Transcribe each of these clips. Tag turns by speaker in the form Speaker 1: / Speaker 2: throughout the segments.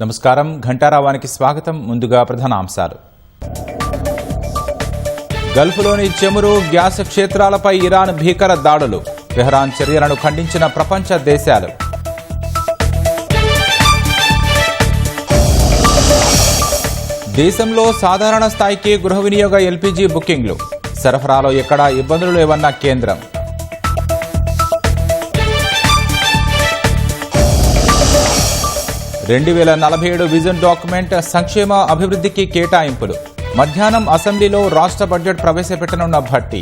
Speaker 1: నమస్కారం ఘంటారావానికి స్వాగతం. ముందుగా ప్రధానాంశాలు. గల్ఫ్లోని చమురు గ్యాస్ క్షేత్రాలపై ఇరాన్ భీకర దాడులు. టెహ్రాన్ చర్యలను ఖండించిన ప్రపంచ దేశాలు. దేశంలో సాధారణ స్థాయికి గృహ వినియోగ ఎల్పీజీ బుకింగ్లు. సరఫరాలో ఎక్కడా ఇబ్బందులు లేవన్న కేంద్రం. 2047 విజన్ డాక్యుమెంట్ సంక్షేమ అభివృద్ధికి కేటాయింపులు. మధ్యాహ్నం అసెంబ్లీలో రాష్ట్ర బడ్జెట్ ప్రవేశపెట్టనున్న భట్టి.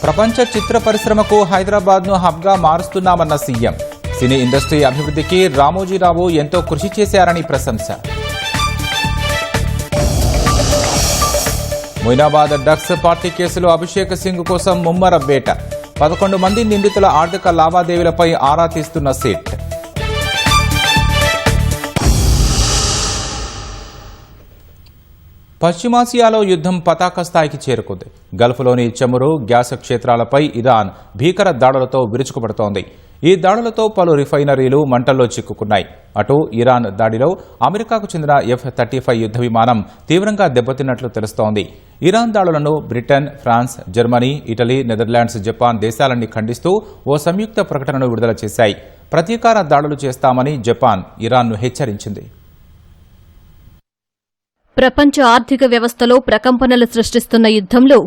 Speaker 1: ప్రపంచ చిత్ర పరిశ్రమకు హైదరాబాద్ను హబ్గా మారుస్తున్నామన్న సీఎం. సినీ ఇండస్ట్రీ అభివృద్ధికి రామోజీరావు ఎంతో కృషి చేశారని ప్రశంస. మొయినాబాద్ డ్రగ్స్ పార్టీ కేసులో అభిషేక్ సింగ్ కోసం ముమ్మర వేట. 11 మంది నిందితుల ఆర్థిక లావాదేవీలపై ఆరా తీస్తున్న సిట్. పశ్చిమాసియాలో యుద్ధం పతాక స్థాయికి చేరుకుంది. గల్ఫ్లోని చమురు గ్యాస్ క్షేత్రాలపై ఇరాన్ భీకర దాడులతో విరుచుకుపడుతోంది. ఈ దాడులతో పలు రిఫైనరీలు మంటల్లో చిక్కుకున్నాయి. అటు ఇరాన్ దాడిలో అమెరికాకు చెందిన F-35 యుద్ధ విమానం తీవ్రంగా దెబ్బతిన్నట్లు తెలుస్తోంది. ఇరాన్ దాడులను Britain, France, Germany, Italy, Netherlands, Japan దేశాలన్నీ ఖండిస్తూ ఓ సంయుక్త ప్రకటనను విడుదల చేశాయి. ప్రతీకార దాడులు చేస్తామని జపాన్ ఇరాన్ను హెచ్చరించింది.
Speaker 2: ప్రపంచ ఆర్థిక వ్యవస్థలో ప్రకంపనలు సృష్టిస్తున్న యుద్ధంలో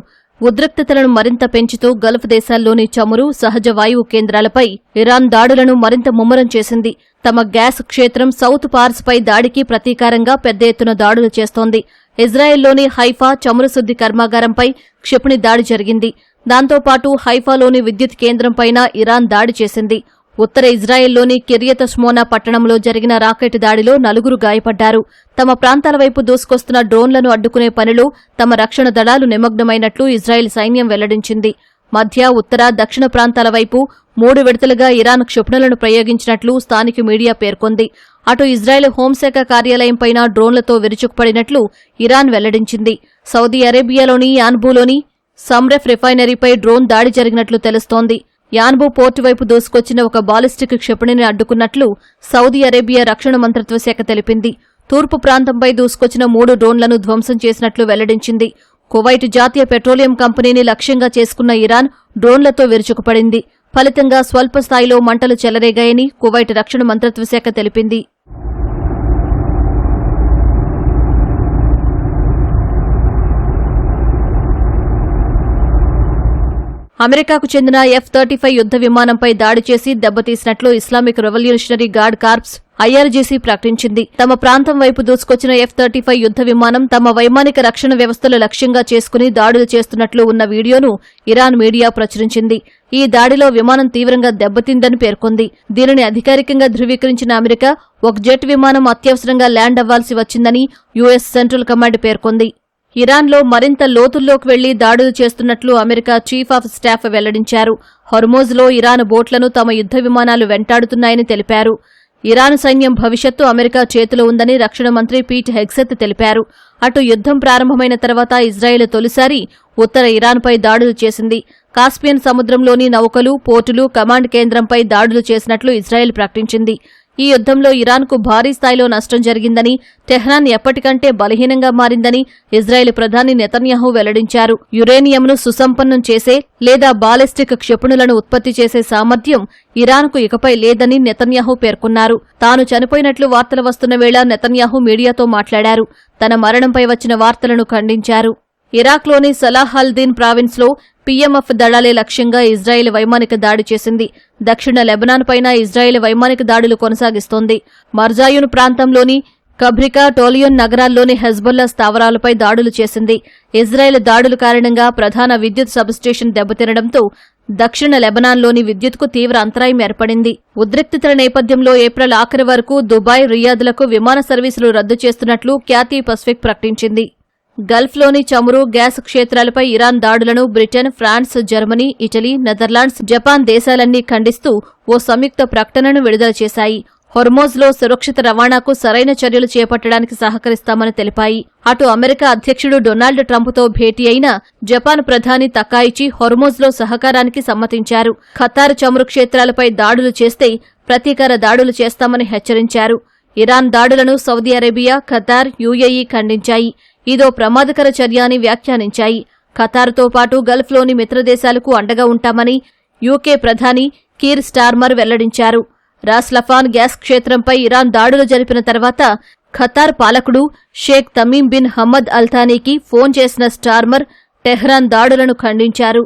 Speaker 2: ఉద్రిక్తతలను మరింత పెంచుతూ గల్ఫ్ దేశాల్లోని చమురు, సహజ వాయువు కేంద్రాలపై ఇరాన్ దాడులను మరింత ముమ్మరం చేసింది. తమ గ్యాస్ క్షేత్రం సౌత్ పార్స్పై దాడికి ప్రతీకారంగా పెద్ద ఎత్తున దాడులు చేస్తోంది. ఇజ్రాయెల్లోని హైఫా చమురు శుద్ధి కర్మాగారంపై క్షిపణి దాడి జరిగింది. దాంతోపాటు హైఫాలోని విద్యుత్ కేంద్రంపైన ఇరాన్ దాడి చేసింది. ఉత్తర ఇజ్రాయెల్లోని కిర్యత్ షమోనా పట్టణంలో జరిగిన రాకెట్ దాడిలో 4 గాయపడ్డారు. తమ ప్రాంతాల వైపు దూసుకొస్తున్న డ్రోన్లను అడ్డుకునే పనిలో తమ రక్షణ దళాలు నిమగ్నమైనట్లు ఇజ్రాయెల్ సైన్యం వెల్లడించింది. మధ్య, ఉత్తర, దక్షిణ ప్రాంతాల వైపు 3 విడతలుగా ఇరాన్ క్షిపణులను ప్రయోగించినట్లు స్థానిక మీడియా పేర్కొంది. అటు ఇజ్రాయెల్ హోంశాఖ కార్యాలయంపైన డ్రోన్లతో విరుచుకుపడినట్లు ఇరాన్ వెల్లడించింది. సౌదీ అరేబియాలోని యాన్బూలోని సమ్రెఫ్ రిఫైనరీపై డ్రోన్ దాడి జరిగినట్లు తెలుస్తోంది. యాన్బూ పోర్టు వైపు దూసుకొచ్చిన ఒక బాలిస్టిక్ క్షిపణిని అడ్డుకున్నట్లు సౌదీ అరేబియా రక్షణ మంత్రిత్వ శాఖ తెలిపింది. తూర్పు ప్రాంతంపై దూసుకొచ్చిన 3 డ్రోన్లను ధ్వంసం చేసినట్లు వెల్లడించింది. కువైట్ జాతీయ పెట్రోలియం కంపెనీని లక్ష్యంగా చేసుకున్న ఇరాన్ డ్రోన్లతో విరుచుకుపడింది. ఫలితంగా స్వల్ప స్థాయిలో మంటలు చెలరేగాయని కువైట్ రక్షణ మంత్రిత్వ శాఖ తెలిపింది. అమెరికాకు చెందిన F-35 యుద్ధ విమానంపై దాడి చేసి దెబ్బతీసినట్లు Islamic revolutionary guard corps IRGC ప్రకటించింది. తమ ప్రాంతం వైపు దూసుకొచ్చిన F-35 యుద్ధ విమానం తమ వైమానిక రక్షణ వ్యవస్థలు లక్ష్యంగా చేసుకుని దాడులు చేస్తున్నట్లు ఉన్న వీడియోను ఇరాన్ మీడియా ప్రచురించింది. ఈ దాడిలో విమానం తీవ్రంగా దెబ్బతిందని పేర్కొంది. దీనిని అధికారికంగా ధృవీకరించిన అమెరికా ఒక జెట్ విమానం అత్యవసరంగా ల్యాండ్ అవ్వాల్సి వచ్చిందని US సెంట్రల్ కమాండ్ పేర్కొంది. ఇరాన్లో మరింత లోతుల్లోకి వెళ్లి దాడులు చేస్తున్నట్లు అమెరికా చీఫ్ ఆఫ్ స్టాఫ్ వెల్లడించారు. హొర్మోజ్లో ఇరాన్ బోట్లను తమ యుద్ధ విమానాలు వెంటాడుతున్నాయని తెలిపారు. ఇరాన్ సైన్యం భవిష్యత్తు అమెరికా చేతిలో ఉందని రక్షణ మంత్రి పీట్ హెగ్సెత్ తెలిపారు. అటు యుద్ధం ప్రారంభమైన తర్వాత ఇజ్రాయెల్ తొలిసారి ఉత్తర ఇరాన్పై దాడులు చేసింది. కాస్పియన్ సముద్రంలోని నౌకలు, పోర్టులు, కమాండ్ కేంద్రంపై దాడులు చేసినట్లు ఇజ్రాయెల్ ప్రకటించింది. ఈ యుద్ధంలో ఇరాన్కు భారీ స్థాయిలో నష్టం జరిగిందని, టెహ్రాన్ ఎప్పటికంటే బలహీనంగా మారిందని ఇజ్రాయెల్ ప్రధాని నెతన్యాహు వెల్లడించారు. యురేనియంను సుసంపన్నం చేసే లేదా బాలిస్టిక్ క్షిపణులను ఉత్పత్తి చేసే సామర్థ్యం ఇరాన్కు ఇకపై లేదని నెతన్యాహు పేర్కొన్నారు. తాను చనిపోయినట్లు వార్తలు వస్తున్న వేళ నెతన్యాహు మీడియాతో మాట్లాడారు. తన మరణంపై వచ్చిన వార్తలను ఖండించారు. ఇరాక్లోని సలాహల్దీన్ ప్రావిన్స్లో PMF దళాలే లక్ష్యంగా ఇజ్రాయెల్ వైమానిక దాడి చేసింది. దక్షిణ లెబనాన్ పైన ఇజ్రాయెల్ వైమానిక దాడులు కొనసాగిస్తోంది. మర్జాయున్ ప్రాంతంలోని కబ్రికా, టోలియోన్ నగరాల్లోని హెజ్బొల్లా స్థావరాలపై దాడులు చేసింది. ఇజ్రాయెల్ దాడుల కారణంగా ప్రధాన విద్యుత్ సబ్స్టేషన్ దెబ్బతినడంతో దక్షిణ లెబనాన్లోని విద్యుత్కు తీవ్ర అంతరాయం ఏర్పడింది. ఉద్రిక్తతల నేపథ్యంలో ఏప్రిల్ ఆఖరి వరకు దుబాయ్, రియాద్లకు విమాన సర్వీసులు రద్దు చేస్తున్నట్లు క్యాథీ పసిఫిక్ ప్రకటించింది. గల్ఫ్లోని చమురు, గ్యాస్ క్షేత్రాలపై ఇరాన్ దాడులను Britain, France, Germany, Italy, Netherlands, Japan దేశాలన్నీ ఖండిస్తూ ఓ సంయుక్త ప్రకటనను విడుదల చేశాయి. హొర్మోజ్లో సురక్షిత రవాణాకు సరైన చర్యలు చేపట్టడానికి సహకరిస్తామని తెలిపాయి. అటు అమెరికా అధ్యక్షుడు డొనాల్డ్ ట్రంప్తో భేటీ అయిన జపాన్ ప్రధాని తకాయిచి హొర్మోజ్లో సహకారానికి సమ్మతించారు. ఖతార్ చమురు క్షేత్రాలపై దాడులు చేస్తే ప్రతీకార దాడులు చేస్తామని హెచ్చరించారు. ఇరాన్ దాడులను సౌదీ అరేబియా, ఖతార్, యుఏఈ ఖండించాయి. ఇదో ప్రమాదకర చర్య అని వ్యాఖ్యానించాయి. ఖతార్తో పాటు గల్ఫ్లోని మిత్రదేశాలకు అండగా ఉంటామని యూకే ప్రధాని కీర్ స్టార్మర్ వెల్లడించారు. రాస్ లఫాన్ గ్యాస్ క్షేత్రంపై ఇరాన్ దాడులు జరిపిన తర్వాత ఖతార్ పాలకుడు షేక్ తమీం బిన్ హమ్మద్ అల్థానీకి ఫోన్ చేసిన స్టార్మర్ టెహ్రాన్ దాడులను ఖండించారు.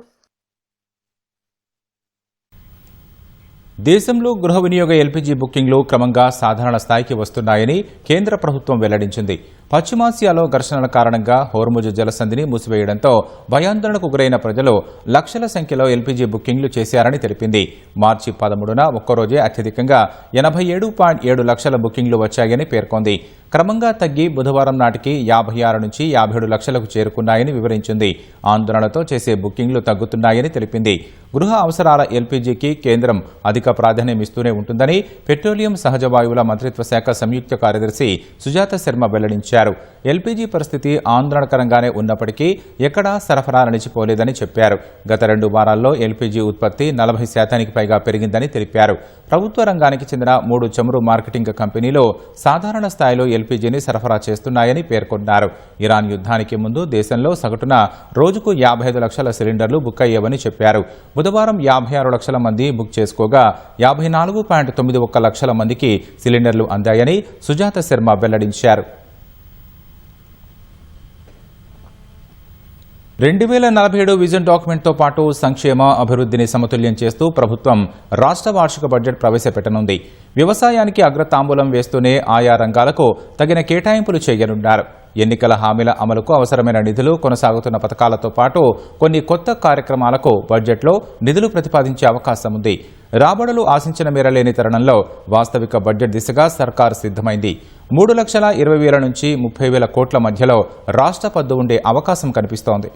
Speaker 1: దేశంలో గృహ వినియోగ ఎల్పీజీ బుకింగ్లు క్రమంగా సాధారణ స్థాయికి వస్తున్నాయని కేంద్ర ప్రభుత్వం వెల్లడించింది. పశ్చిమాసియాలో ఘర్షణల కారణంగా హోర్ముజ్ జలసంధిని మూసివేయడంతో భయాందోళనకు గురైన ప్రజలు లక్షల సంఖ్యలో ఎల్పీజీ బుకింగ్లు చేశారని తెలిపింది. మార్చి 13న ఒక్కరోజే అత్యధికంగా 87.7 లక్షల బుకింగ్లు వచ్చాయని పేర్కొంది. క్రమంగా తగ్గి బుధవారం నాటికి 56 నుంచి 57 లక్షలకు చేరుకున్నాయని వివరించింది. ఆందోళనతో చేసే బుకింగ్లు తగ్గుతున్నాయని తెలిపింది. గృహ అవసరాల ఎల్పీజీకి కేంద్రం అధిక ప్రాధాన్యం ఇస్తూనే ఉంటుందని పెట్రోలియం సహజ వాయువుల మంత్రిత్వ శాఖ సంయుక్త కార్యదర్శి సుజాత శర్మ వెల్లడించారు. ఎల్పీజీ పరిస్థితి ఆందోళనకరంగానే ఉన్నప్పటికీ ఎక్కడా సరఫరా నిలిచిపోలేదని చెప్పారు. గత 2 వారాల్లో ఎల్పీజీ ఉత్పత్తి 40% పైగా పెరిగిందని తెలిపారు. ప్రభుత్వ రంగానికి చెందిన 3 చమురు మార్కెటింగ్ కంపెనీలు సాధారణ స్థాయిలో ఎల్పీజీని సరఫరా చేస్తున్నాయని పేర్కొన్నారు. ఇరాన్ యుద్ధానికి ముందు దేశంలో సగటున రోజుకు 55 లక్షల సిలిండర్లు బుక్ అయ్యేవని చెప్పారు. బుధవారం 56 లక్షల మంది బుక్ చేసుకోగా 54.91 లక్షల మందికి సిలిండర్లు అందాయని సుజాత శర్మ వెల్లడించారు. 2047 విజన్ డాక్యుమెంట్తో పాటు సంక్షేమ అభివృద్ధిని సమతుల్యం చేస్తూ ప్రభుత్వం రాష్ట్ర వార్షిక బడ్జెట్ ప్రవేశపెట్టనుంది. వ్యవసాయానికి అగ్రతాంబూలం వేస్తూనే ఆయా రంగాలకు తగిన కేటాయింపులు చేయనున్నారు. ఎన్నికల హామీల అమలుకు అవసరమైన నిధులు, కొనసాగుతున్న పథకాలతో పాటు కొన్ని కొత్త కార్యక్రమాలకు బడ్జెట్లో నిధులు ప్రతిపాదించే అవకాశం ఉంది. రాబడులు ఆశించిన మేర లేని తరుణంలో వాస్తవిక బడ్జెట్ దిశగా సర్కారు సిద్ధమైంది. 3,20,000 నుంచి 30,000 కోట్ల మధ్యలో రాష్ట్ర పద్దు ఉండే అవకాశం కనిపిస్తోంది.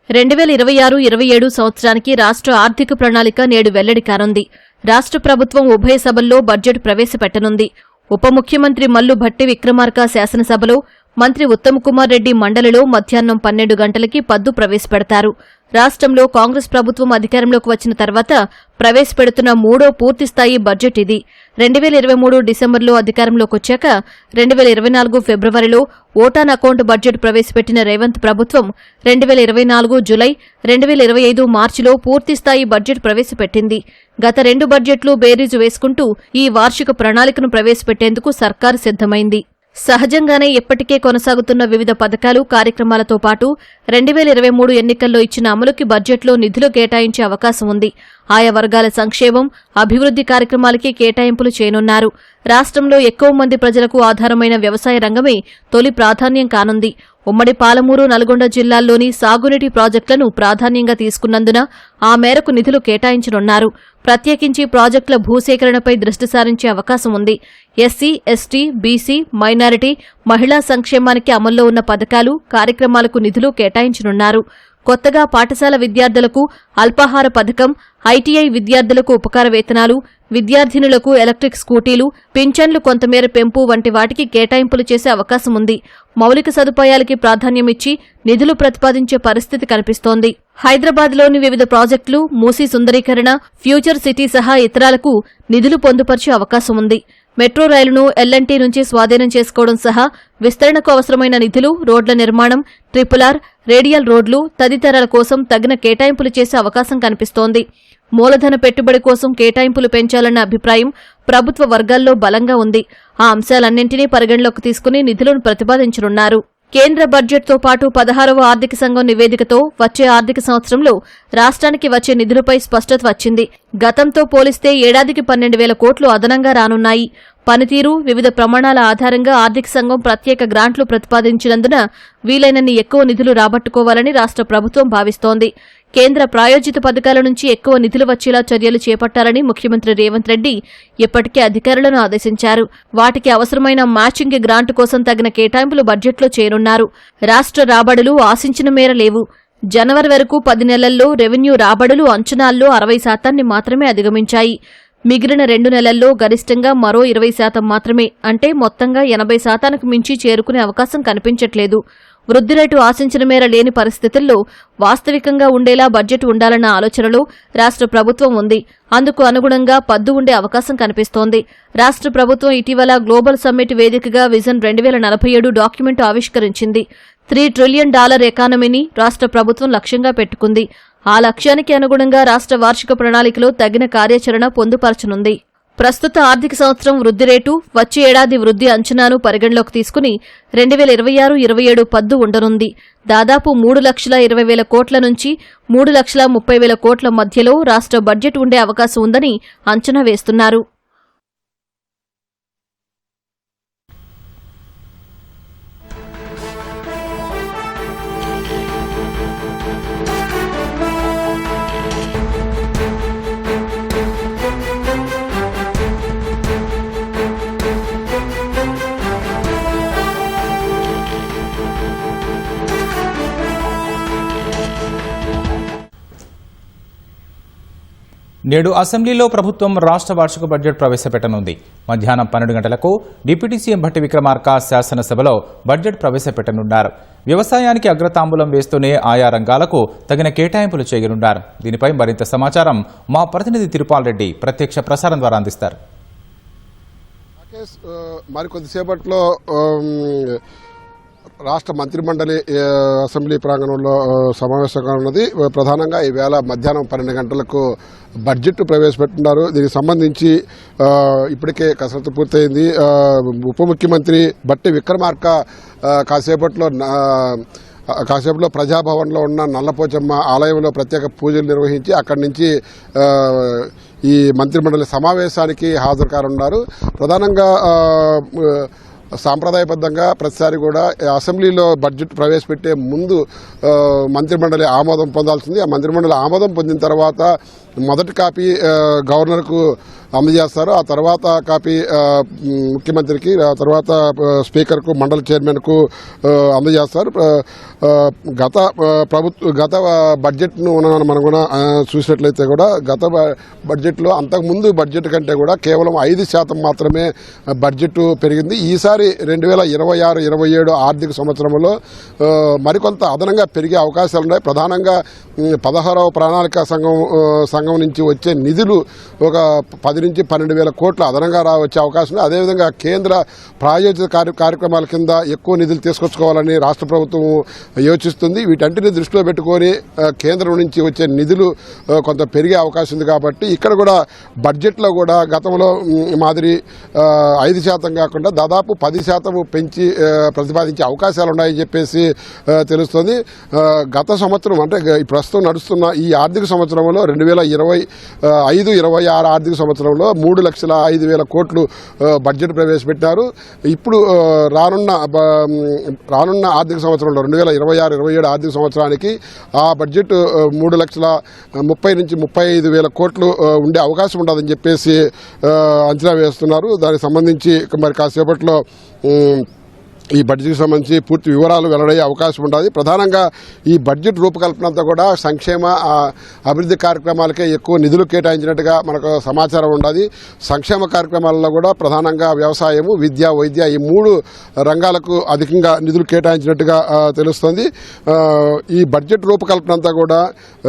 Speaker 2: 2026-27 సంవత్సరానికి రాష్ట్ర ఆర్థిక ప్రణాళిక నేడు వెల్లడి కానుంది. రాష్ట్ర ప్రభుత్వం ఉభయ సభల్లో బడ్జెట్ ప్రవేశపెట్టనుంది. ఉప ముఖ్యమంత్రి మల్లు భట్టి విక్రమార్క శాసనసభలో, మంత్రి ఉత్తమ్ కుమార్ రెడ్డి మండలిలో మధ్యాహ్నం 12 గంటలకి పద్దు ప్రవేశపెడతారు. రాష్ట్రంలో కాంగ్రెస్ ప్రభుత్వం అధికారంలోకి వచ్చిన తర్వాత ప్రవేశపెడుతున్న 3వ పూర్తిస్థాయి బడ్జెట్ ఇది. 2023 డిసెంబర్లో అధికారంలోకొచ్చాక 2024 ఫిబ్రవరిలో ఓటాన్ అకౌంట్ బడ్జెట్ ప్రవేశపెట్టిన రేవంత్ ప్రభుత్వం 2024 జులై, 2025 మార్చిలో పూర్తిస్థాయి బడ్జెట్ ప్రవేశపెట్టింది. గత 2 బడ్జెట్లు బేరీజు వేసుకుంటూ ఈ వార్షిక ప్రణాళికను ప్రవేశపెట్టేందుకు సర్కారు సిద్ధమైంది. సహజంగానే ఇప్పటికే కొనసాగుతున్న వివిధ పథకాలు, కార్యక్రమాలతో పాటు 2023 ఎన్నికల్లో ఇచ్చిన అమలుకి బడ్జెట్లో నిధులు కేటాయించే అవకాశం ఉంది. ఆయా వర్గాల సంక్షేమం, అభివృద్ధి కార్యక్రమాలకి కేటాయింపులు చేయనున్నారు. రాష్ట్రంలో ఎక్కువ మంది ప్రజలకు ఆధారమైన వ్యవసాయ రంగమే తొలి ప్రాధాన్యం కానుంది. ఉమ్మడి పాలమూరు, నల్గొండ జిల్లాల్లోని సాగునీటి ప్రాజెక్టులను ప్రాధాన్యంగా తీసుకున్నందున ఆ మేరకు నిధులు కేటాయించనున్నారు. ప్రత్యేకించి ప్రాజెక్టుల భూసేకరణపై దృష్టి సారించే అవకాశం ఉంది. ఎస్సీ, ఎస్టీ, బీసీ, మైనారిటీ, మహిళా సంక్షేమానికి అమల్లో ఉన్న పథకాలు, కార్యక్రమాలకు నిధులు కేటాయించనున్నారు. కొత్తగా పాఠశాల విద్యార్థులకు అల్పాహార పథకం, ఐటీఐ విద్యార్థులకు ఉపకార వేతనాలు, విద్యార్థినులకు ఎలక్ట్రిక్ స్కూటీలు, పింఛన్లు కొంతమేర పెంపు వంటి వాటికి కేటాయింపులు చేసే అవకాశం ఉంది. మౌలిక సదుపాయాలకి ప్రాధాన్యమిచ్చి నిధులు ప్రతిపాదించే పరిస్థితి కనిపిస్తోంది. హైదరాబాద్లోని వివిధ ప్రాజెక్టులు, మూసీ సుందరీకరణ, ఫ్యూచర్ సిటీ సహా ఇతరాలకు నిధులు పొందుపరిచే అవకాశం ఉంది. మెట్రో రైలును ఎల్ఎన్టీ నుంచి స్వాధీనం చేసుకోవడం సహా విస్తరణకు అవసరమైన నిధులు, రోడ్ల నిర్మాణం, ట్రిపుల్-ఆర్, రేడియల్ రోడ్లు తదితరాల కోసం తగిన కేటాయింపులు చేసే అవకాశం కనిపిస్తోంది. మూలధన పెట్టుబడి కోసం కేటాయింపులు పెంచాలన్న అభిప్రాయం ప్రభుత్వ వర్గాల్లో బలంగా ఉంది. ఆ అంశాలన్నింటినీ పరిగణలోకి తీసుకుని నిధులను ప్రతిపాదించనున్నారు. కేంద్ర బడ్జెట్తో పాటు 16వ ఆర్థిక సంఘం నివేదికతో వచ్చే ఆర్థిక సంవత్సరంలో రాష్ట్రానికి వచ్చే నిధులపై స్పష్టత వచ్చింది. గతంతో పోలిస్తే ఏడాదికి 12,000 కోట్లు అదనంగా రానున్నాయి. పనితీరు, వివిధ ప్రమాణాల ఆధారంగా ఆర్థిక సంఘం ప్రత్యేక గ్రాంట్లు ప్రతిపాదించినందున వీలైనన్ని ఎక్కువ నిధులు రాబట్టుకోవాలని రాష్ట్ర ప్రభుత్వం భావిస్తోంది. కేంద్ర ప్రాయోజిత పథకాల నుంచి ఎక్కువ నిధులు వచ్చేలా చర్యలు చేపట్టాలని ముఖ్యమంత్రి రేవంత్ రెడ్డి ఇప్పటికే అధికారులను ఆదేశించారు. వాటికి అవసరమైన మ్యాచింగ్ గ్రాంట్ కోసం తగిన కేటాయింపులు బడ్జెట్లో చేయనున్నారు. రాష్ట్ర రాబడులు ఆశించిన మేర లేవు. జనవరి వరకు 10 నెలల్లో రెవెన్యూ రాబడులు అంచనాల్లో 60% మాత్రమే అధిగమించాయి. మిగిలిన 2 నెలల్లో గరిష్టంగా మరో 20% మాత్రమే, అంటే మొత్తంగా 80% మించి చేరుకునే అవకాశం కనిపించట్లేదు. వృద్ధి రేటు ఆశించిన మేర లేని పరిస్థితుల్లో వాస్తవికంగా ఉండేలా బడ్జెట్ ఉండాలన్న ఆలోచనలో రాష్ట్ర ప్రభుత్వం ఉంది. అందుకు అనుగుణంగా పద్దు ఉండే అవకాశం కనిపిస్తోంది. రాష్ట్ర ప్రభుత్వం ఇటీవల గ్లోబల్ సమ్మిట్ వేదికగా విజన్ 2047 డాక్యుమెంట్ ఆవిష్కరించింది. $3 ట్రిలియన్ ఎకానమీని రాష్ట్ర ప్రభుత్వం లక్ష్యంగా పెట్టుకుంది. ఆ లక్ష్యానికి అనుగుణంగా రాష్ట్ర వార్షిక ప్రణాళికలో తగిన కార్యాచరణ పొందుపరచనుంది. ప్రస్తుత ఆర్థిక సంవత్సరం వృద్ధి రేటు, వచ్చే ఏడాది వృద్ధి అంచనాను పరిగణలోకి తీసుకుని 2026-27 పద్దు ఉండనుంది. దాదాపు 3,20,000 కోట్ల నుంచి 3,30,000 కోట్ల మధ్యలో రాష్ట్ర బడ్జెట్ ఉండే అవకాశం ఉందని అంచనా వేస్తున్నారు.
Speaker 1: నేడు అసెంబ్లీలో ప్రభుత్వం రాష్ట్ర వార్షిక బడ్జెట్ ప్రవేశపెట్టనుంది. మధ్యాహ్నం 12 గంటలకు డిప్యూటీ సీఎం భట్టి విక్రమార్క శాసనసభలో బడ్జెట్ ప్రవేశపెట్టనున్నారు. వ్యవసాయానికి అగ్రతాంబూలం వేస్తూనే ఆయా రంగాలకు తగిన కేటాయింపులు చేయనున్నారు. దీనిపై మరింత సమాచారం మా ప్రతినిధి తిరుపాల్ రెడ్డి ప్రత్యక్ష ప్రసారం ద్వారా అందిస్తారు.
Speaker 3: మరికొద్దిసేపట్లో రాష్ట్ర మంత్రిమండలి అసెంబ్లీ ప్రాంగణంలో సమావేశం కానున్నది. ప్రధానంగా ఈవేళ మధ్యాహ్నం 12 గంటలకు బడ్జెట్ ప్రవేశపెట్టున్నారు. దీనికి సంబంధించి ఇప్పటికే కసరత్తు పూర్తయింది. ఉప ముఖ్యమంత్రి భట్టి విక్రమార్క కాసేపట్లో ప్రజాభవన్లో ఉన్న నల్లపోచమ్మ ఆలయంలో ప్రత్యేక పూజలు నిర్వహించి అక్కడి నుంచి ఈ మంత్రిమండలి సమావేశానికి హాజరు కానున్నారు. ప్రధానంగా సాంప్రదాయబద్ధంగా ప్రతిసారి కూడా అసెంబ్లీలో బడ్జెట్ ప్రవేశపెట్టే ముందు మంత్రిమండలి ఆమోదం పొందాల్సింది. ఆ మంత్రిమండలి ఆమోదం పొందిన తర్వాత మొదటి కాపీ గవర్నర్కు అందజేస్తారు. ఆ తర్వాత కాపీ ముఖ్యమంత్రికి, ఆ తర్వాత స్పీకర్కు, మండలి చైర్మన్కు అందజేస్తారు. గత బడ్జెట్ను మనం కూడా చూసినట్లయితే కూడా గత బడ్జెట్లో అంతకుముందు బడ్జెట్ కంటే కూడా కేవలం 5% మాత్రమే బడ్జెట్ పెరిగింది. ఈసారి 2026-27 ఆర్థిక సంవత్సరంలో మరికొంత అదనంగా పెరిగే అవకాశాలున్నాయి. ప్రధానంగా 16వ ప్రణాళిక సంఘం నుంచి వచ్చే నిధులు ఒక 10 నుంచి 12,000 కోట్ల అదనంగా వచ్చే అవకాశం ఉంది. అదేవిధంగా కేంద్ర ప్రాయోజిత కార్యక్రమాల కింద ఎక్కువ నిధులు తీసుకొచ్చుకోవాలని రాష్ట్ర ప్రభుత్వం యోచిస్తుంది. వీటన్నిటిని దృష్టిలో పెట్టుకొని కేంద్రం నుంచి వచ్చే నిధులు కొంత పెరిగే అవకాశం ఉంది. కాబట్టి ఇక్కడ కూడా బడ్జెట్లో కూడా గతంలో మాదిరి 5% కాకుండా దాదాపు 10% పెంచి ప్రతిపాదించే అవకాశాలు ఉన్నాయని చెప్పేసి తెలుస్తుంది. గత సంవత్సరం అంటే ప్రస్తుతం నడుస్తున్న ఈ ఆర్థిక సంవత్సరంలో 2025-26 ఆర్థిక సంవత్సరంలో 3,05,000 కోట్లు బడ్జెట్ ప్రవేశపెట్టారు. ఇప్పుడు రానున్న ఆర్థిక సంవత్సరంలో 2026-27 ఆర్థిక సంవత్సరానికి ఆ బడ్జెట్ 3,30,000 నుంచి 35,000 కోట్లు ఉండే అవకాశం ఉండదని చెప్పేసి అంచనా వేస్తున్నారు. దానికి సంబంధించి మరి కాసేపట్లో ఈ బడ్జెట్కి సంబంధించి పూర్తి వివరాలు వెల్లడయ్యే అవకాశం ఉంటుంది. ప్రధానంగా ఈ బడ్జెట్ రూపకల్పన అంతా కూడా సంక్షేమ అభివృద్ధి కార్యక్రమాలకే ఎక్కువ నిధులు కేటాయించినట్టుగా మనకు సమాచారం ఉన్నది. సంక్షేమ కార్యక్రమాలలో కూడా ప్రధానంగా వ్యవసాయము, విద్య, వైద్య ఈ 3 రంగాలకు అధికంగా నిధులు కేటాయించినట్టుగా తెలుస్తుంది. ఈ బడ్జెట్ రూపకల్పన అంతా కూడా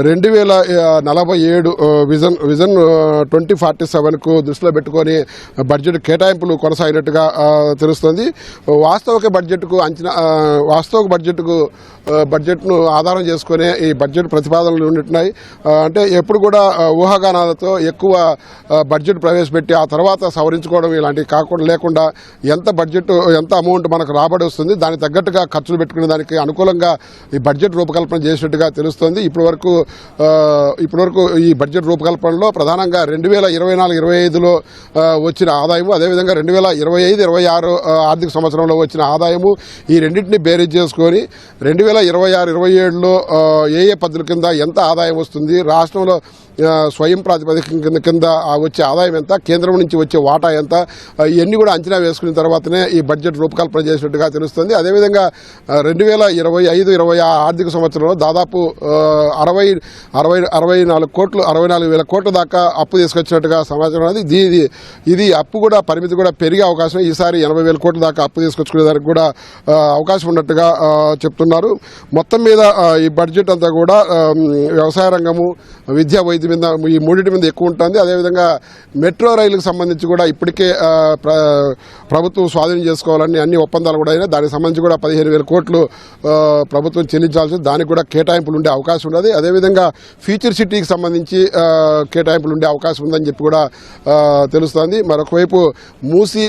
Speaker 3: 2047 విజన్ 2047కు దృష్టిలో పెట్టుకొని బడ్జెట్ కేటాయింపులు కొనసాగినట్టుగా తెలుస్తుంది. వాస్తవిక బడ్జెట్ను ఆధారం చేసుకునే ఈ బడ్జెట్ ప్రతిపాదనలు ఉంటున్నాయి. అంటే ఎప్పుడు కూడా ఊహాగానాలతో ఎక్కువ బడ్జెట్ ప్రవేశపెట్టి ఆ తర్వాత సవరించుకోవడం ఇలాంటివి కాకుండా లేకుండా ఎంత అమౌంట్ మనకు రాబడి వస్తుంది దానికి తగ్గట్టుగా ఖర్చులు పెట్టుకునే దానికి అనుకూలంగా ఈ బడ్జెట్ రూపకల్పన చేసినట్టుగా తెలుస్తుంది. ఇప్పటి వరకు ఈ బడ్జెట్ రూపకల్పనలో ప్రధానంగా 2024-25లో వచ్చిన ఆదాయము, అదేవిధంగా 2025-26 ఆర్థిక సంవత్సరంలో వచ్చిన ఆదాయము, ఈ రెండింటిని బేరీజ్ చేసుకొని 2026-27లో ఏ పద్ధతుల కింద ఎంత ఆదాయం వస్తుంది, రాష్ట్రంలో స్వయం ప్రాతిపదిక కింద వచ్చే ఆదాయం ఎంత, కేంద్రం నుంచి వచ్చే వాటా ఎంత, ఇవన్నీ కూడా అంచనా వేసుకున్న తర్వాతనే ఈ బడ్జెట్ రూపకల్పన చేసినట్టుగా తెలుస్తుంది. అదేవిధంగా 2025-26 ఆర్థిక సంవత్సరంలో దాదాపు 64,000 కోట్ల దాకా అప్పు తీసుకొచ్చినట్టుగా సమాచారం ఉంది. ఇది అప్పు కూడా పరిమితి కూడా పెరిగే అవకాశం, ఈసారి 80,000 కోట్ల దాకా అప్పు తీసుకొచ్చుకునేదానికి కూడా అవకాశం ఉన్నట్టుగా చెప్తున్నారు. మొత్తం మీద ఈ బడ్జెట్ అంతా కూడా వ్యవసాయ రంగము, విద్యా, వైద్యం మీద, ఈ మూడింటి మీద ఎక్కువ ఉంటుంది. అదేవిధంగా మెట్రో రైలుకు సంబంధించి కూడా ఇప్పటికే ప్రభుత్వం స్వాధీనం చేసుకోవాలని అన్ని ఒప్పందాలు కూడా అయినా దానికి సంబంధించి కూడా 15,000 కోట్లు ప్రభుత్వం చెల్లించాల్సి, దానికి కూడా కేటాయింపులు ఉండే అవకాశం ఉన్నది. అదేవిధంగా ఫ్యూచర్ సిటీకి సంబంధించి కేటాయింపులు ఉండే అవకాశం ఉందని చెప్పి కూడా తెలుస్తోంది. మరొకవైపు మూసీ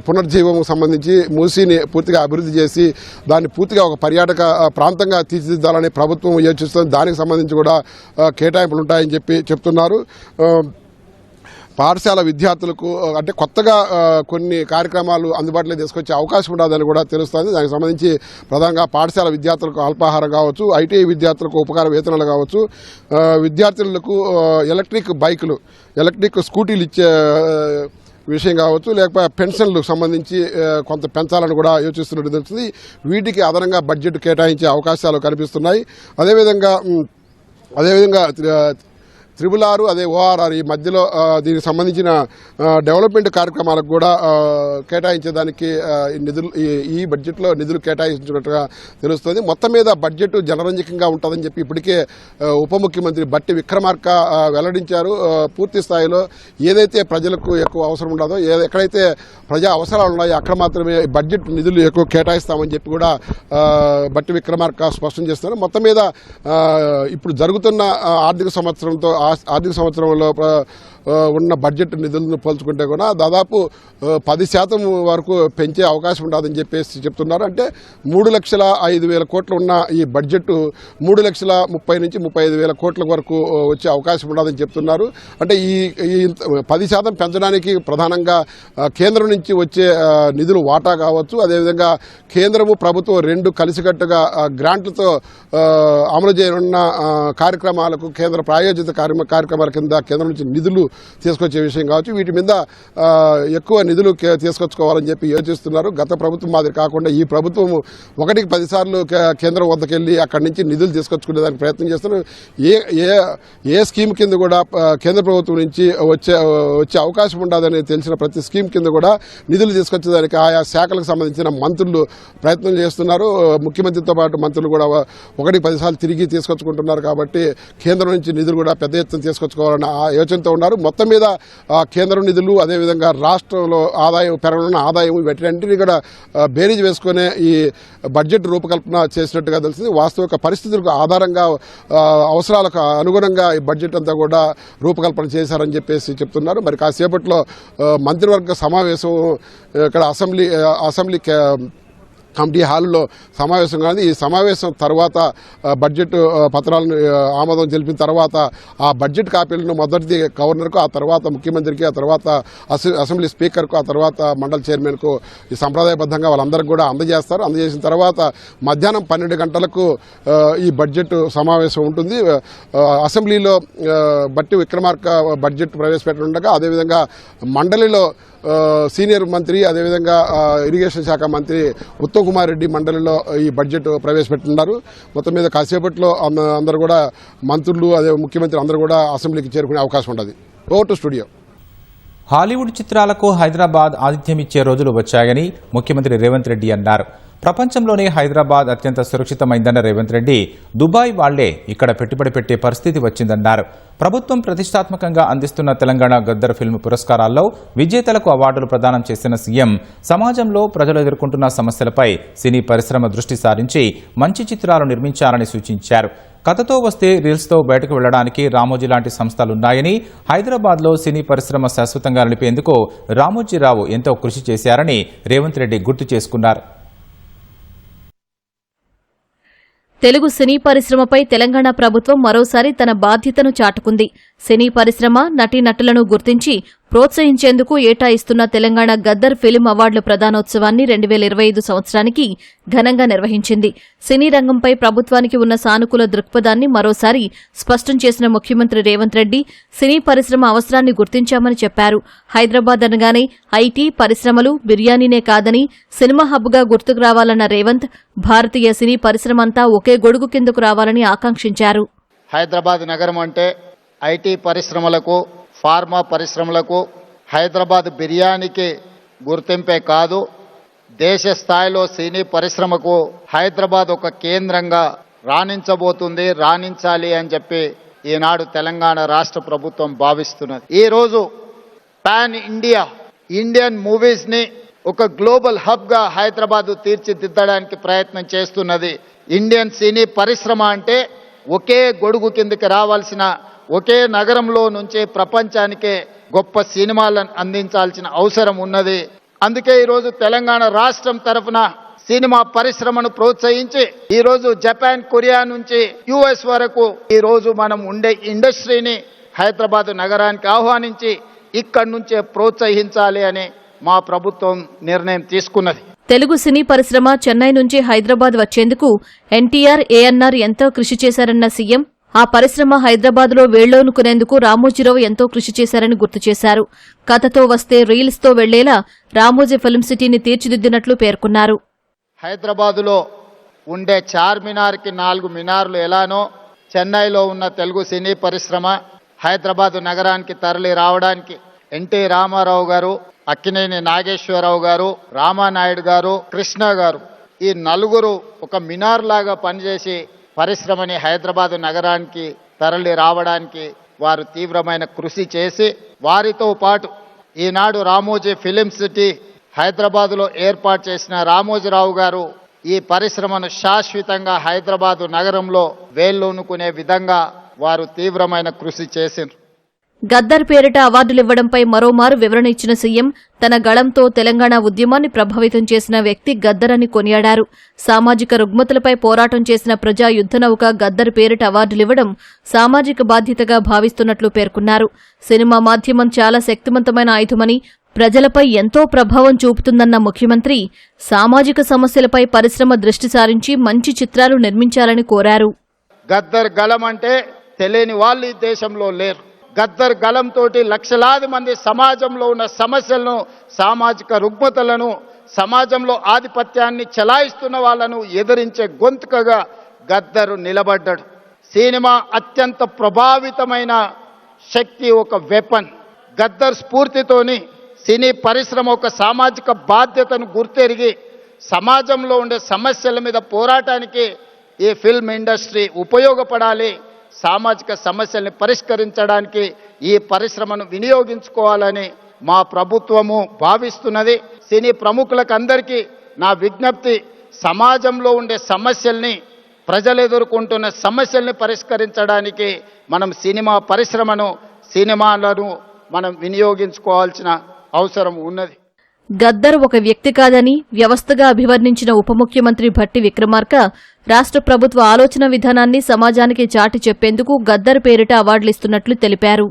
Speaker 3: పునర్జీవం సంబంధించి మూసీని పూర్తిగా అభివృద్ధి చేసి దాన్ని పూర్తిగా ఒక పర్యాటక ప్రాంతంగా తీర్చిదిద్దాలని ప్రభుత్వం యోచిస్తుంది. దానికి సంబంధించి కూడా కేటాయింపులు ఉంటాయని చెప్పి చెప్తున్నారు. పాఠశాల విద్యార్థులకు అంటే కొత్తగా కొన్ని కార్యక్రమాలు అందుబాటులో తీసుకొచ్చే అవకాశం ఉండదని కూడా తెలుస్తుంది. దానికి సంబంధించి ప్రధానంగా పాఠశాల విద్యార్థులకు అల్పాహారం కావచ్చు, ఐటీఐ విద్యార్థులకు ఉపకార వేతనాలు కావచ్చు, విద్యార్థులకు ఎలక్ట్రిక్ స్కూటీలు ఇచ్చే విషయం కావచ్చు, లేకపోతే పెన్షన్లకు సంబంధించి కొంత పెంచాలని కూడా యోచిస్తున్నట్టు తెలుస్తుంది. వీటికి అదనంగా బడ్జెట్ కేటాయించే అవకాశాలు కనిపిస్తున్నాయి. అదేవిధంగా 666 అదే ORR ఈ మధ్యలో దీనికి సంబంధించిన డెవలప్మెంట్ కార్యక్రమాలకు కూడా కేటాయించేదానికి నిధులు ఈ బడ్జెట్లో నిధులు కేటాయించినట్టుగా తెలుస్తుంది. మొత్తం మీద బడ్జెట్ జనరంజకంగా ఉంటుందని చెప్పి ఇప్పటికే ఉప ముఖ్యమంత్రి బట్టి విక్రమార్క వెల్లడించారు. పూర్తి స్థాయిలో ఏదైతే ప్రజలకు ఎక్కువ అవసరం ఉండదో, ఎక్కడైతే ప్రజా అవసరాలు ఉన్నాయో అక్కడ మాత్రమే బడ్జెట్ నిధులు ఎక్కువ కేటాయిస్తామని చెప్పి కూడా బట్టి విక్రమార్క స్పష్టం చేస్తున్నారు. మొత్తం మీద ఇప్పుడు జరుగుతున్న ఆర్థిక సంవత్సరంలో ఉన్న బడ్జెట్ నిధులను పోల్చుకుంటే కూడా దాదాపు 10% వరకు పెంచే అవకాశం ఉంటుందని చెప్పేసి చెప్తున్నారు. అంటే 3,05,000 కోట్లు ఉన్న ఈ బడ్జెట్ 3,30,000 నుంచి 35,000 కోట్ల వరకు వచ్చే అవకాశం ఉండదని చెప్తున్నారు. అంటే ఈ 10% పెంచడానికి ప్రధానంగా కేంద్రం నుంచి వచ్చే నిధులు వాటా కావచ్చు, అదేవిధంగా కేంద్రము ప్రభుత్వం రెండు కలిసికట్టుగా గ్రాంట్లతో అమలు చేయనున్న కార్యక్రమాలకు, కేంద్ర ప్రాయోజిత కార్యక్రమాల కింద కేంద్రం నుంచి నిధులు తీసుకొచ్చే విషయం కావచ్చు, వీటి మీద ఎక్కువ నిధులు తీసుకొచ్చుకోవాలని చెప్పి యోచిస్తున్నారు. గత ప్రభుత్వం మాదిరి కాకుండా ఈ ప్రభుత్వం 1కి 10 సార్లు కేంద్రం వద్దకెళ్లి అక్కడి నుంచి నిధులు తీసుకొచ్చుకునేదానికి ప్రయత్నం చేస్తున్నారు. ఏ స్కీమ్ కింద కూడా కేంద్ర ప్రభుత్వం నుంచి వచ్చే అవకాశం ఉండదని తెలిసిన ప్రతి స్కీమ్ కింద కూడా నిధులు తీసుకొచ్చేదానికి ఆయా శాఖలకు సంబంధించిన మంత్రులు ప్రయత్నం చేస్తున్నారు. ముఖ్యమంత్రితో పాటు మంత్రులు కూడా 1కి 10 సార్లు తిరిగి తీసుకొచ్చుకుంటున్నారు. కాబట్టి కేంద్రం నుంచి నిధులు కూడా పెద్ద ఎత్తున తీసుకొచ్చుకోవాలన్న యోచనతో ఉన్నారు. మొత్తం మీద కేంద్ర నిధులు, అదేవిధంగా రాష్ట్రంలో పెరగనున్న ఆదాయం, వీటన్నింటినీ కూడా బేరీజ్ వేసుకునే ఈ బడ్జెట్ రూపకల్పన చేసినట్టుగా తెలిసింది. వాస్తవిక పరిస్థితులకు ఆధారంగా, అవసరాలకు అనుగుణంగా ఈ బడ్జెట్ అంతా కూడా రూపకల్పన చేశారని చెప్పేసి చెప్తున్నారు. మరి కాసేపట్లో మంత్రివర్గ సమావేశం ఇక్కడ అసెంబ్లీ కమిటీ హాల్లో సమావేశం కాదు. ఈ సమావేశం తర్వాత బడ్జెట్ పత్రాలను ఆమోదం తెలిపిన తర్వాత ఆ బడ్జెట్ కాపీలను మొదటిది గవర్నర్కు, ఆ తర్వాత ముఖ్యమంత్రికి, ఆ తర్వాత అసెంబ్లీ స్పీకర్కు, ఆ తర్వాత మండలి చైర్మన్కు ఈ సంప్రదాయబద్ధంగా వాళ్ళందరికీ కూడా అందజేస్తారు. అందజేసిన తర్వాత మధ్యాహ్నం 12 గంటలకు ఈ బడ్జెట్ సమావేశం ఉంటుంది. అసెంబ్లీలో బట్టి విక్రమార్క బడ్జెట్ ప్రవేశపెట్టనుండగా, అదేవిధంగా మండలిలో సీనియర్ మంత్రి, అదేవిధంగా ఇరిగేషన్ శాఖ మంత్రి ఉత్తమ్ కుమార్ రెడ్డి మండలిలో ఈ బడ్జెట్ ప్రవేశపెట్టున్నారు. మొత్తం మీద కాసేపట్లో అందరూ కూడా మంత్రులు, అదే ముఖ్యమంత్రి అందరూ కూడా అసెంబ్లీకి చేరుకునే అవకాశం ఉంటుంది. Over to studio.
Speaker 1: హాలీవుడ్ చిత్రాలకు హైదరాబాద్ ఆతిథ్యమిచ్చే రోజులు వచ్చాయని ముఖ్యమంత్రి రేవంత్ రెడ్డి అన్నారు. ప్రపంచంలోనే హైదరాబాద్ అత్యంత సురక్షితమైందన్న రేవంత్ రెడ్డి దుబాయ్ వాళ్లే ఇక్కడ పెట్టుబడి పెట్టే పరిస్థితి వచ్చిందన్నారు. ప్రభుత్వం ప్రతిష్టాత్మకంగా అందిస్తున్న తెలంగాణ గద్దర్ ఫిల్మ్ పురస్కారాల్లో విజేతలకు అవార్డులు ప్రదానం చేసిన సీఎం సమాజంలో ప్రజలు ఎదుర్కొంటున్న సమస్యలపై సినీ పరిశ్రమ దృష్టి సారించి మంచి చిత్రాలు నిర్మించాలని సూచించారు. కథతో వస్తే రీల్స్తో బయటకు వెళ్లడానికి రామోజీ లాంటి సంస్థలున్నాయని, హైదరాబాద్లో సినీ పరిశ్రమ శాశ్వతంగా నిలిపేందుకు రామోజీరావు ఎంతో కృషి చేశారని రేవంత్ రెడ్డి గుర్తు చేసుకున్నారు.
Speaker 2: తెలుగు సినీ పరిశ్రమపై తెలంగాణ ప్రభుత్వం మరోసారి తన బాధ్యతను చాటుకుంది. సినీ పరిశ్రమ నటీనటులను గుర్తించి ప్రోత్సహించేందుకు ఏటా ఇస్తున్న తెలంగాణ గద్దర్ ఫిలిం అవార్డుల ప్రదానోత్సవాన్ని 2025 సంవత్సరానికి ఘనంగా నిర్వహించింది. సినీ రంగంపై ప్రభుత్వానికి ఉన్న సానుకూల దృక్పథాన్ని మరోసారి స్పష్టం చేసిన ముఖ్యమంత్రి రేవంత్ రెడ్డి సినీ పరిశ్రమ అవసరాన్ని గుర్తించామని చెప్పారు. హైదరాబాద్ అనగానే ఐటీ పరిశ్రమలు, బిర్యానీనే కాదని సినిమా హబ్గా గుర్తుకు రావాలన్న రేవంత్ భారతీయ సినీ పరిశ్రమ అంతా ఒకే గొడుగు కిందకు రావాలని ఆకాంక్షించారు.
Speaker 4: హైదరాబాద్ నగరం అంటే ఐటీ పరిశ్రమలకు, ఫార్మా పరిశ్రమలకు, హైదరాబాద్ బిర్యానీకి గుర్తింపే కాదు, దేశ స్థాయిలో సినీ పరిశ్రమకు హైదరాబాద్ ఒక కేంద్రంగా రాణించాలి అని చెప్పి ఈనాడు తెలంగాణ రాష్ట్ర ప్రభుత్వం భావిస్తున్నది. ఈరోజు పాన్ ఇండియన్ మూవీస్ ని ఒక గ్లోబల్ హబ్ గా హైదరాబాద్ తీర్చిదిద్దడానికి ప్రయత్నం చేస్తున్నది. ఇండియన్ సినీ పరిశ్రమ అంటే ఒకే గొడుగు కిందకి రావాల్సిన, ఒకే నగరంలో నుంచే ప్రపంచానికే గొప్ప సినిమాలను అందించాల్సిన అవసరం ఉన్నది. అందుకే ఈరోజు తెలంగాణ రాష్ట్రం తరఫున సినిమా పరిశ్రమను ప్రోత్సహించి ఈరోజు జపాన్, కొరియా నుంచి యుఎస్ వరకు ఈరోజు మనం ఉండే ఇండస్ట్రీని హైదరాబాద్ నగరానికి ఆహ్వానించి ఇక్కడి నుంచే ప్రోత్సహించాలి అని మా ప్రభుత్వం నిర్ణయం తీసుకున్నది.
Speaker 2: తెలుగు సినీ పరిశ్రమ చెన్నై నుంచి హైదరాబాద్ వచ్చేందుకు ఎన్టీఆర్, ఏఎన్ఆర్ ఎంతో కృషి చేశారన్న సీఎం ఆ పరిశ్రమ హైదరాబాద్లో వేళ్లోనుకునేందుకు రామోజీరావు ఎంతో కృషి చేశారని గుర్తు చేశారు. కథతో వస్తే రీల్స్తో వెళ్లేలా రామోజీ ఫిల్మ్ సిటీని తీర్చిదిద్దినట్లు పేర్కొన్నారు.
Speaker 4: హైదరాబాదులో ఉండే చార్మినార్కి 4 మినార్లు ఎలానో చెన్నైలో ఉన్న తెలుగు సినీ పరిశ్రమ హైదరాబాద్ నగరానికి తరలి రావడానికి ఎన్టీ రామారావు గారు, అక్కినేని నాగేశ్వరరావు గారు, రామానాయుడు గారు, కృష్ణ గారు ఈ నలుగురు ఒక మినార్ లాగా పనిచేసి పరిశ్రమని హైదరాబాద్ నగరానికి తరలి రావడానికి వారు తీవ్రమైన కృషి చేసి, వారితో పాటు ఈనాడు రామోజీ ఫిలిం సిటీ హైదరాబాదులో ఏర్పాటు చేసిన రామోజీరావు గారు ఈ పరిశ్రమను శాశ్వతంగా హైదరాబాద్ నగరంలో వేళ్లూనుకునే విధంగా వారు తీవ్రమైన కృషి చేసిండ్రు.
Speaker 2: గద్దర్ పేరిట అవార్డులివ్వడంపై మరోమారు వివరణ ఇచ్చిన సీఎం తన గళంతో తెలంగాణ ఉద్యమాన్ని ప్రభావితం చేసిన వ్యక్తి గద్దర్ అని కొనియాడారు. సామాజిక రుగ్మతలపై పోరాటం చేసిన ప్రజా యుద్ధనౌక గద్దర్ పేరిట అవార్డులివ్వడం సామాజిక బాధ్యతగా భావిస్తున్నట్లు పేర్కొన్నారు. సినిమా మాధ్యమం చాలా శక్తివంతమైన ఆయుధమని, ప్రజలపై ఎంతో ప్రభావం చూపుతుందన్న ముఖ్యమంత్రి సామాజిక సమస్యలపై పరిశ్రమ దృష్టి సారించి మంచి చిత్రాలు నిర్మించాలని కోరారు.
Speaker 4: గద్దర్ గళం అంటే తెలియని వాళ్ళు ఈ దేశంలో లేరు. గద్దర్ గళంతోటి లక్షలాది మంది సమాజంలో ఉన్న సమస్యలను, సామాజిక రుగ్మతలను, సమాజంలో ఆధిపత్యాన్ని చెలాయిస్తున్న వాళ్లను ఎదిరించే గొంతుకగా గద్దరు నిలబడ్డాడు. సినిమా అత్యంత ప్రభావితమైన శక్తి, ఒక వెపన్. గద్దర్ స్ఫూర్తితోని సినీ పరిశ్రమ ఒక సామాజిక బాధ్యతను గుర్తెరిగి సమాజంలో ఉండే సమస్యల మీద పోరాటానికి ఈ ఫిల్మ్ ఇండస్ట్రీ ఉపయోగపడాలి, సామాజిక సమస్యల్ని పరిష్కరించడానికి ఈ పరిశ్రమను వినియోగించుకోవాలని మా ప్రభుత్వము భావిస్తున్నది. సినీ ప్రముఖులకు అందరికీ నా విజ్ఞప్తి, సమాజంలో ఉండే సమస్యల్ని, ప్రజలు ఎదుర్కొంటున్న సమస్యల్ని పరిష్కరించడానికి మనం సినిమా పరిశ్రమను, సినిమాలను మనం వినియోగించుకోవాల్సిన అవసరం ఉన్నది.
Speaker 2: గద్దర్ ఒక వ్యక్తి కాదని వ్యవస్థగా అభివర్ణించిన ఉప ముఖ్యమంత్రి భట్టి విక్రమార్క రాష్ట్ర ప్రభుత్వ ఆలోచన విధానాన్ని సమాజానికి చాటి చెప్పేందుకు గద్దర్ పేరిట అవార్డులిస్తున్నట్లు తెలిపారు.